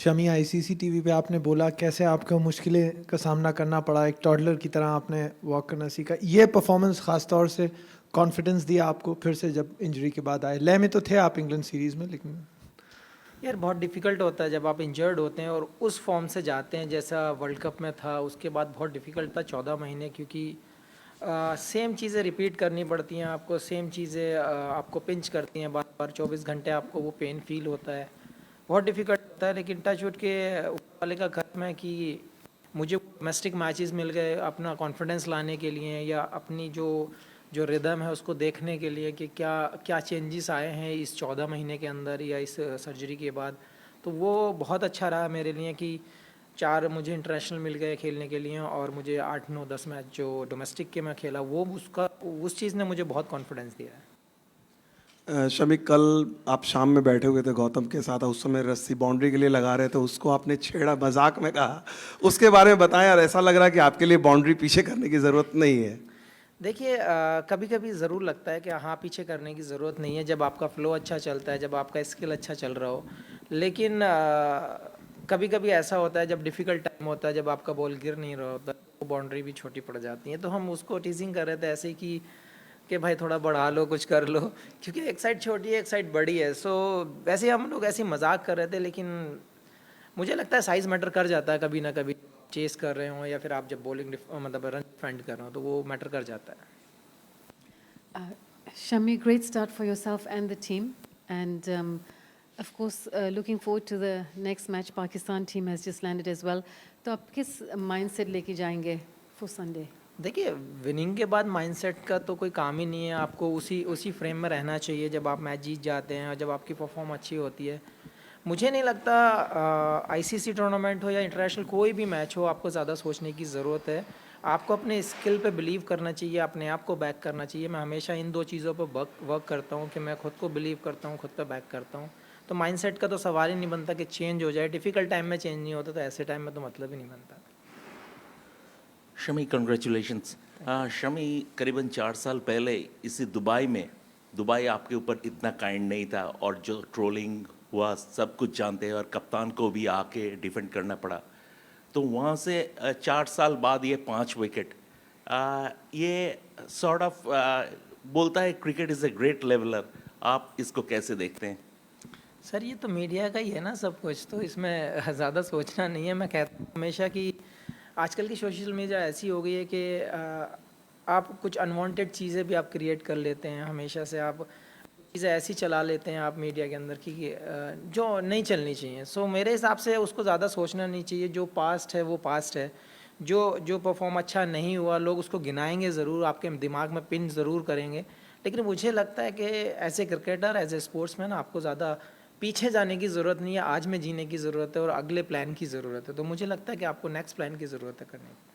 Shami, ICC TV पे आपने बोला कैसे आपको मुश्किलें का सामना करना पड़ा, एक टॉडलर की तरह आपने वॉक करना सीखा। ये परफॉर्मेंस खास तौर से कॉन्फिडेंस दिया आपको फिर से जब इंजरी के बाद आए? लय में तो थे आप इंग्लैंड सीरीज में, लेकिन यार बहुत डिफ़िकल्ट होता है जब आप इंजर्ड होते हैं और उस फॉर्म से जाते हैं जैसा वर्ल्ड कप में था। उसके बाद बहुत डिफ़िकल्ट था 14 महीने, क्योंकि सेम चीज़ें रिपीट करनी पड़ती हैं आपको, सेम चीज़ें आपको पिंच करती हैं बार बार, 24 घंटे आपको वो पेन फील होता है। बहुत डिफ़िकल्ट होता है, लेकिन टच वुड के ऊपर वाले का कर्म है कि मुझे डोमेस्टिक मैचेस मिल गए अपना कॉन्फिडेंस लाने के लिए, या अपनी जो जो रिदम है उसको देखने के लिए कि क्या क्या चेंजेस आए हैं इस 14 महीने के अंदर या इस सर्जरी के बाद। तो वो बहुत अच्छा रहा मेरे लिए कि 4 मुझे इंटरनेशनल मिल गए खेलने के लिए, और मुझे 8 9 10 मैच जो डोमेस्टिक के मैं खेला वो उसका उस चीज़ ने मुझे बहुत कॉन्फिडेंस दिया है। शमी, कल आप शाम में बैठे हुए थे गौतम के साथ, उस समय रस्सी बाउंड्री के लिए लगा रहे थे, उसको आपने छेड़ा, मजाक में कहा। उसके बारे में बताएं यार, ऐसा लग रहा है कि आपके लिए बाउंड्री पीछे करने की ज़रूरत नहीं है। देखिए, कभी कभी ज़रूर लगता है कि हाँ पीछे करने की ज़रूरत नहीं है जब आपका फ्लो अच्छा चलता है, जब आपका स्किल अच्छा चल रहा हो। लेकिन कभी कभी ऐसा होता है जब डिफ़िकल्ट टाइम होता है, जब आपका बॉल गिर नहीं रहा होता, तो बाउंड्री भी छोटी पड़ जाती है। तो हम उसको टीजिंग कर रहे थे ऐसे ही कि भाई थोड़ा बढ़ा लो, कुछ कर लो, क्योंकि एक साइड छोटी है एक साइड बड़ी है। सो वैसे हम लोग ऐसे ही मजाक कर रहे थे, लेकिन मुझे लगता है साइज़ मैटर कर जाता है कभी ना कभी, चेस कर रहे हो या फिर आप जब बॉलिंग मतलब रन डिफेंड कर रहे हो, तो वो मैटर कर जाता है। Uh, Shami, great start for yourself and the team. And of course, looking forward to the next match. Pakistan team has just landed as well. तो आप किस mindset लेके जाएंगे for Sunday? देखिए, विनिंग के बाद माइंडसेट का तो कोई काम ही नहीं है। आपको उसी उसी फ्रेम में रहना चाहिए जब आप मैच जीत जाते हैं और जब आपकी परफॉर्म अच्छी होती है। मुझे नहीं लगता आईसीसी टूर्नामेंट हो या इंटरनेशनल कोई भी मैच हो आपको ज़्यादा सोचने की ज़रूरत है। आपको अपने स्किल पे बिलीव करना चाहिए, अपने आप को बैक करना चाहिए। मैं हमेशा इन दो चीज़ों पर वर्क करता हूँ कि मैं खुद को बिलीव करता हूँ, खुद पे बैक करता हूँ। तो माइंडसेट का तो सवाल ही नहीं बनता कि चेंज हो जाए। डिफ़िकल्ट टाइम में चेंज नहीं होता, तो ऐसे टाइम में तो मतलब ही नहीं बनता। शमी, कंग्रेचुलेशंस। शमी, करीबन 4 साल पहले इसी दुबई में, दुबई आपके ऊपर इतना काइंड नहीं था, और जो ट्रोलिंग हुआ सब कुछ जानते हैं, और कप्तान को भी आके डिफेंड करना पड़ा। तो वहाँ से 4 साल बाद ये 5 विकेट, ये सॉर्ट ऑफ बोलता है cricket is a great leveller. आप इसको कैसे देखते हैं? सर ये तो मीडिया का ही है ना सब कुछ, तो इसमें ज़्यादा सोचना नहीं है। मैं कहता हूँ हमेशा कि आजकल की सोशल मीडिया ऐसी हो गई है कि आप कुछ अनवांटेड चीज़ें भी आप क्रिएट कर लेते हैं। हमेशा से आप चीज़ें ऐसी चला लेते हैं आप मीडिया के अंदर कि जो नहीं चलनी चाहिए। सो मेरे हिसाब से उसको ज़्यादा सोचना नहीं चाहिए। जो पास्ट है वो पास्ट है। जो जो परफॉर्म अच्छा नहीं हुआ लोग उसको गिनाएंगे ज़रूर, आपके दिमाग में पिन ज़रूर करेंगे। लेकिन मुझे लगता है कि as a cricketer, as a sportsman, आपको ज़्यादा पीछे जाने की ज़रूरत नहीं है। आज में जीने की ज़रूरत है और अगले प्लान की ज़रूरत है। तो मुझे लगता है कि आपको नेक्स्ट प्लान की ज़रूरत है करने की।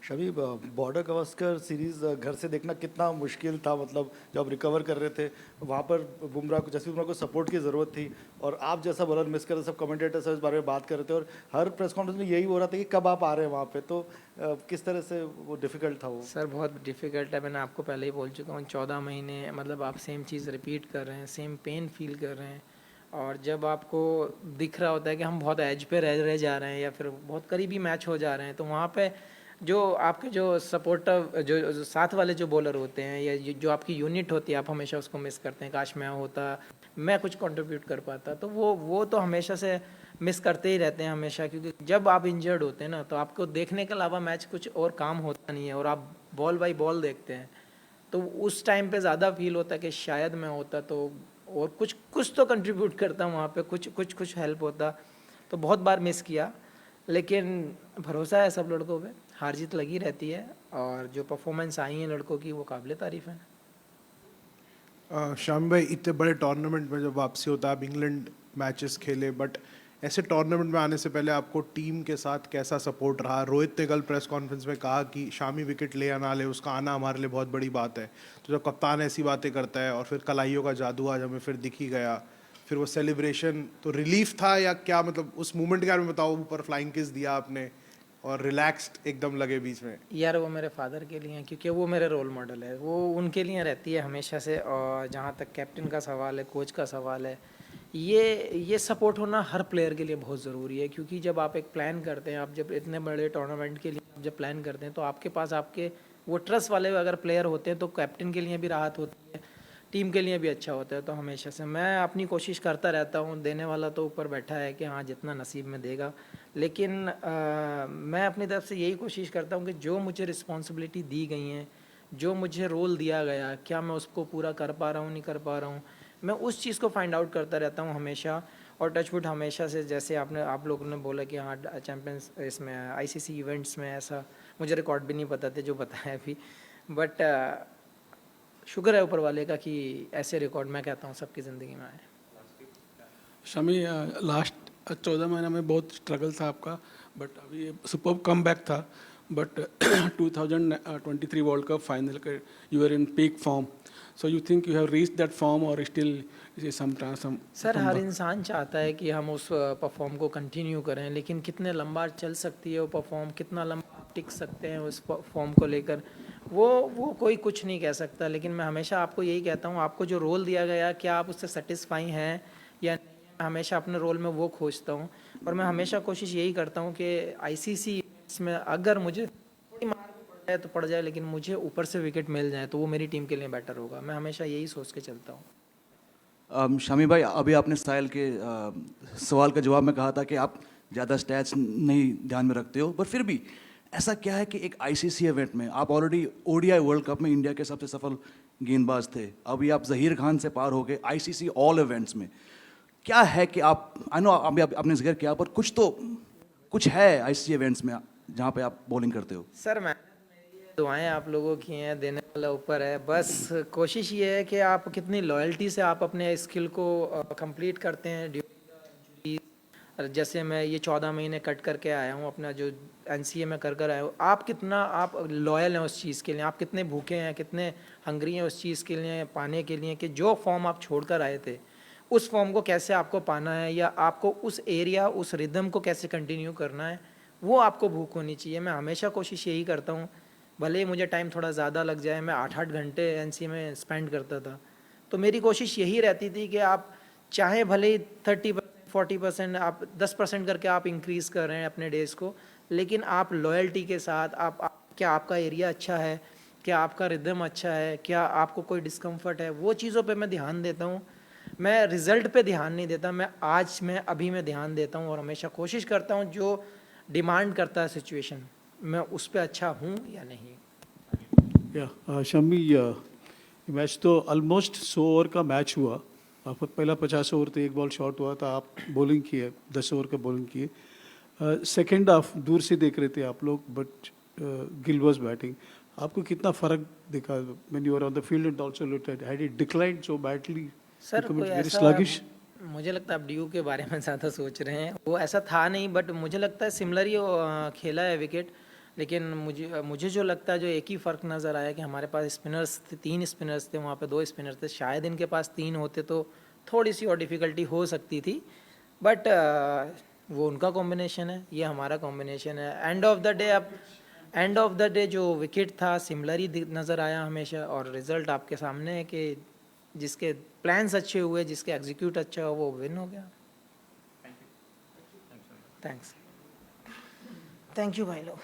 शबी, बॉर्डर गवास्कर सीरीज़ घर से देखना कितना मुश्किल था? मतलब जब आप रिकवर कर रहे थे वहाँ पर बुमराह को, जसप्रीत बुमराह को सपोर्ट की ज़रूरत थी, और आप जैसा बॉलर मिस कर रहे, सब कमेंटेटर सब इस बारे में बात कर रहे थे, और हर प्रेस कॉन्फ्रेंस में यही हो रहा था कि कब आप आ रहे हैं वहाँ पे। तो किस तरह से वो डिफ़िकल्ट था वो? सर बहुत डिफ़िकल्ट है, मैंने आपको पहले ही बोल चुका हूँ। 14 महीने मतलब आप सेम चीज़ रिपीट कर रहे हैं, सेम पेन फील कर रहे हैं, और जब आपको दिख रहा होता है कि हम बहुत एज पे रह रह जा रहे हैं या फिर बहुत करीबी मैच हो जा रहे हैं, तो वहाँ पे जो आपके जो सपोर्टर जो साथ वाले जो बॉलर होते हैं या जो आपकी यूनिट होती है, आप हमेशा उसको मिस करते हैं। काश मैं होता, मैं कुछ कंट्रीब्यूट कर पाता। तो वो तो हमेशा से मिस करते ही रहते हैं हमेशा, क्योंकि जब आप इंजर्ड होते हैं ना, तो आपको देखने के अलावा मैच कुछ और काम होता नहीं है, और आप बॉल बाई बॉल देखते हैं। तो उस टाइम पे ज़्यादा फील होता है कि शायद मैं होता तो और कुछ कुछ तो कंट्रीब्यूट करता वहाँ पे, कुछ हेल्प होता। तो बहुत बार मिस किया, लेकिन भरोसा है सब लड़कों पे, हार जीत लगी रहती है, और जो परफॉर्मेंस आई है लड़कों की वो काबिल तारीफ़ है। शाम भाई, इतने बड़े टूर्नामेंट में जब वापसी होता है, आप इंग्लैंड मैचेस खेले, बट ऐसे टूर्नामेंट में आने से पहले आपको टीम के साथ कैसा सपोर्ट रहा? रोहित ने कल प्रेस कॉन्फ्रेंस में कहा कि शामी विकेट ले या ना ले, उसका आना हमारे लिए बहुत बड़ी बात है। तो जब कप्तान ऐसी बातें करता है, और फिर कलाइयों का जादू आज हमें फिर दिख ही गया, फिर वो सेलिब्रेशन, तो रिलीफ था या क्या? मतलब उस मोमेंट के बारे में बताओ। ऊपर फ्लाइंग किस दिया आपने और रिलैक्स्ड एकदम लगे बीच में। यार वो मेरे फादर के लिए हैं, क्योंकि वो मेरे रोल मॉडल है। वो उनके लिए रहती है हमेशा से। और जहाँ तक कैप्टन का सवाल है, कोच का सवाल है, ये सपोर्ट होना हर प्लेयर के लिए बहुत ज़रूरी है, क्योंकि जब आप एक प्लान करते हैं, आप जब इतने बड़े टूर्नामेंट के लिए आप जब प्लान करते हैं तो आपके पास आपके वो ट्रस्ट वाले अगर प्लेयर होते हैं तो कैप्टन के लिए भी राहत होती है, टीम के लिए भी अच्छा होता है। तो हमेशा से मैं अपनी कोशिश करता रहता हूँ, देने वाला तो ऊपर बैठा है कि हाँ जितना नसीब में देगा, लेकिन मैं अपनी तरफ से यही कोशिश करता हूँ कि जो मुझे रिस्पॉन्सिबिलिटी दी गई हैं, जो मुझे रोल दिया गया, क्या मैं उसको पूरा कर पा रहा हूँ, नहीं कर पा रहा हूँ, मैं उस चीज़ को फाइंड आउट करता रहता हूँ हमेशा। और टचवुड हमेशा से, जैसे आप लोगों ने बोला कि हाँ चैम्पियंस इसमें आईसीसी इवेंट्स में ऐसा मुझे रिकॉर्ड भी नहीं पता थे जो बताया अभी, बट शुक्र है ऊपर वाले का कि ऐसे रिकॉर्ड मैं कहता हूँ सबकी ज़िंदगी में आए। शमी, लास्ट 14 महीना में बहुत स्ट्रगल था आपका, बट अभी सुपर कम बैक था, बट 2023 वर्ल्ड कप फाइनल के you are in peak form, so you think you have reached that form और स्टिल सम सर हर इंसान चाहता है कि हम उस परफॉर्म को कंटिन्यू करें, लेकिन कितने लंबा चल सकती है वो परफॉर्म, कितना लंबा टिक सकते हैं उस फॉर्म को लेकर, वो कोई कुछ नहीं कह सकता। लेकिन मैं हमेशा आपको यही कहता हूँ, आपको जो रोल दिया गया क्या आप उससे सेटिस्फाई हैं या नहीं, मैं हमेशा अपने रोल में वो खोजता हूँ। और मैं हमेशा कोशिश यही करता हूँ कि आईसीसी में अगर मुझे थोड़ी मार भी पड़ जाए तो पड़ जाए, लेकिन मुझे ऊपर से विकेट मिल जाए तो वो मेरी टीम के लिए बेटर होगा। मैं हमेशा यही सोच के चलता हूँ। शमी भाई, अभी आपने साहिल के सवाल का जवाब में कहा था कि आप ज़्यादा स्टैट्स नहीं ध्यान में रखते हो, पर फिर भी ऐसा क्या है कि एक आईसीसी इवेंट में आप ऑलरेडी ओडीआई वर्ल्ड कप में इंडिया के सबसे सफल गेंदबाज थे, अभी आप जहीर खान से पार हो गए आईसीसी ऑल इवेंट्स में, क्या है कि आप, आई नो अभी आपने जिक्र किया, पर कुछ है आईसीसी इवेंट्स में जहाँ पे आप बॉलिंग करते हो? सर मैं दुआएं आप लोगों की हैं, देने वाला ऊपर है, बस कोशिश ये है कि आप कितनी लॉयल्टी से आप अपने स्किल को कंप्लीट करते हैं ड्यूरिंग। जैसे मैं ये 14 महीने कट करके आया हूँ, अपना जो एनसीए में कर आया हूँ, आप कितना आप लॉयल हैं उस चीज़ के लिए, आप कितने भूखे हैं, कितने हंग्री हैं उस चीज़ के लिए, पाने के लिए, कि जो फॉर्म आप छोड़ कर आए थे उस फॉर्म को कैसे आपको पाना है, या आपको उस एरिया उस रिदम को कैसे कंटिन्यू करना है, वो आपको भूख होनी चाहिए। मैं हमेशा कोशिश यही करता हूँ, भले ही मुझे टाइम थोड़ा ज़्यादा लग जाए, मैं 8-8 घंटे एनसीए में स्पेंड करता था, तो मेरी कोशिश यही रहती थी कि आप चाहे भले ही 30% 40% आप 10% करके आप इंक्रीज़ कर रहे हैं अपने डेज़ को, लेकिन आप लॉयल्टी के साथ क्या आपका एरिया अच्छा है, क्या आपका रिदम अच्छा है, क्या आपको कोई डिस्कम्फर्ट है, वो चीज़ों पे मैं ध्यान देता हूँ। मैं रिज़ल्ट पे ध्यान नहीं देता, मैं अभी में ध्यान देता हूँ और हमेशा कोशिश करता हूँ जो डिमांड करता है सिचुएशन, मैं उस पे अच्छा हूँ या नहीं। शमी, ये मैच तो ऑलमोस्ट 100 ओवर का मैच हुआ, पहला 50 ओवर तो एक बॉल शॉट हुआ था, आप बॉलिंग किए 10 ओवर का बॉलिंग किए, सेकेंड हाफ दूर से देख रहे थे आप लोग, बट गिल वाज बैटिंग, आपको कितना फ़र्क दिखा when you are on the field and also looked at had it declined so badly? Sir कोई ऐसा, मुझे लगता है आप ड्यू के बारे में ज़्यादा सोच रहे हैं, वो ऐसा था नहीं, बट मुझे लगता है सिमिलर ही खेला है विकेट, लेकिन मुझे जो लगता है, जो एक ही फ़र्क नज़र आया कि हमारे पास स्पिनर्स थे, 3 स्पिनर्स थे, वहाँ पे 2 स्पिनर्स थे, शायद इनके पास 3 होते तो थोड़ी सी और डिफ़िकल्टी हो सकती थी, बट वो उनका कॉम्बिनेशन है, ये हमारा कॉम्बिनेशन है। एंड ऑफ द डे जो विकेट था सिमिलर ही नज़र आया हमेशा, और रिज़ल्ट आपके सामने है कि जिसके प्लान्स अच्छे हुए, जिसके एग्जीक्यूट अच्छा हो, वो विन हो गया। थैंक्स। थैंक यू भाई लोग।